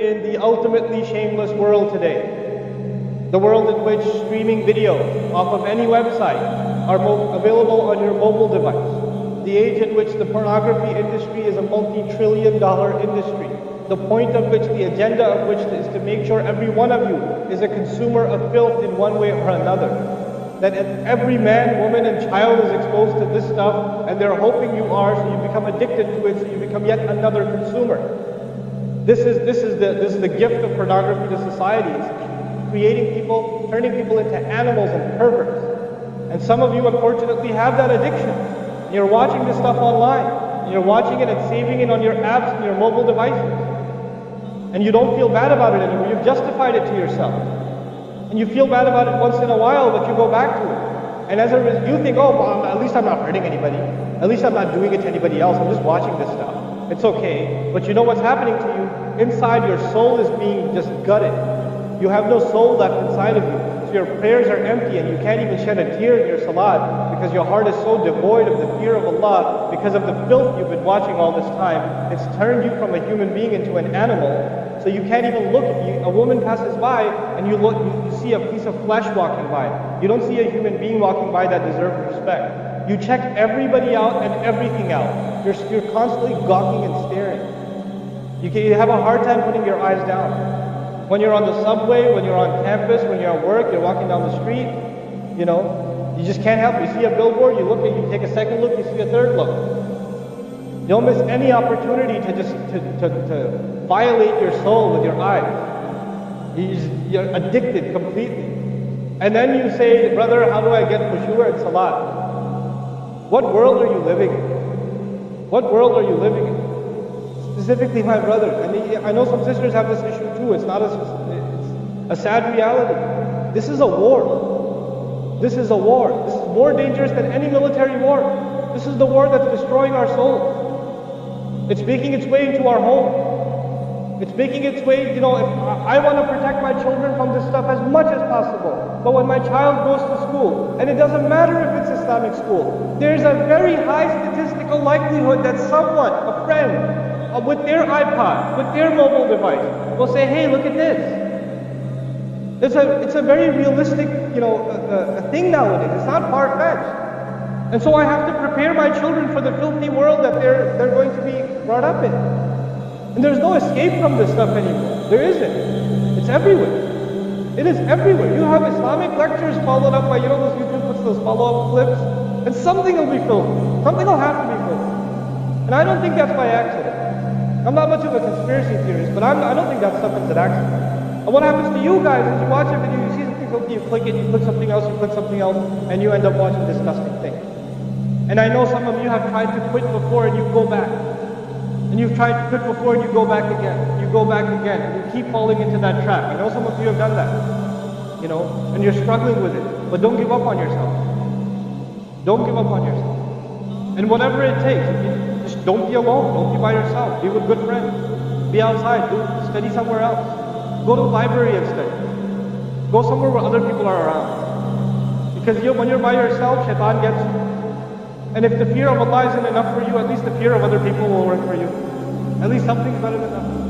in the ultimately shameless world today. The world in which streaming video off of any website are available on your mobile device. The age in which the pornography industry is a multi-trillion-dollar industry. The point of which, the agenda of which is to make sure every one of you is a consumer of filth in one way or another. That every man, woman, and child is exposed to this stuff, and they're hoping you are, so you become addicted to it, so you become yet another consumer. This is the gift of pornography to society. It's creating people, turning people into animals and perverts. And some of you, unfortunately, have that addiction. You're watching this stuff online. And you're watching it and saving it on your apps and your mobile devices. And you don't feel bad about it anymore. You've justified it to yourself. And you feel bad about it once in a while, but you go back to it. And as a result, you think, oh, well, at least I'm not hurting anybody. At least I'm not doing it to anybody else. I'm just watching this stuff. It's okay. But you know what's happening to you? Inside, your soul is being just gutted. You have no soul left inside of you. So your prayers are empty and you can't even shed a tear in your salat because your heart is so devoid of the fear of Allah because of the filth you've been watching all this time. It's turned you from a human being into an animal. So you can't even look. A woman passes by and you look, you see a piece of flesh walking by. You don't see a human being walking by that deserves respect. You check everybody out and everything out. You're constantly gawking and staring. You have a hard time putting your eyes down. When you're on the subway, when you're on campus, when you're at work, you're walking down the street, you know, you just can't help it. You see a billboard, you look at, you take a second look, you see a third look. You don't miss any opportunity to just to violate your soul with your eyes. You're addicted completely. And then you say, brother, how do I get khushu' and salat? What world are you living in? What world are you living in? Specifically my brothers. And I know some sisters have this issue too. It's not it's a sad reality. This is a war. This is a war. This is more dangerous than any military war. This is the war that's destroying our souls. It's making its way into our home. It's making its way, you know, I want to protect my children from this stuff as much as possible. But when my child goes to school, and it doesn't matter if it's Islamic school, there's a very high statistical likelihood that someone, a friend, with their iPod, with their mobile device, will say, hey, look at this. It's a very realistic, you know, a thing nowadays. It's not far-fetched. And so I have to prepare my children for the filthy world that they're going to be brought up in. And there's no escape from this stuff anymore. There isn't. It's everywhere. It is everywhere. You have Islamic lectures followed up by, you know, those YouTube puts those follow-up clips, and something will be filthy. Something will have to be filthy. And I don't think that's by accident. I'm not much of a conspiracy theorist, but I don't think that stuff is an accident. And what happens to you guys is you watch a video, you see something filthy, you click it, you click something else, and you end up watching disgusting things. And I know some of you have tried to quit before and you go back. And you've tried to quit before and you go back again. You go back again, and you keep falling into that trap. I know some of you have done that. You know, and you're struggling with it. But don't give up on yourself. Don't give up on yourself. And whatever it takes, just don't be alone. Don't be by yourself. Be with good friends. Be outside. Study somewhere else. Go to the library and study. Go somewhere where other people are around. Because when you're by yourself, shaitan gets you. And if the fear of Allah isn't enough for you, at least the fear of other people will work for you. At least something's better than nothing.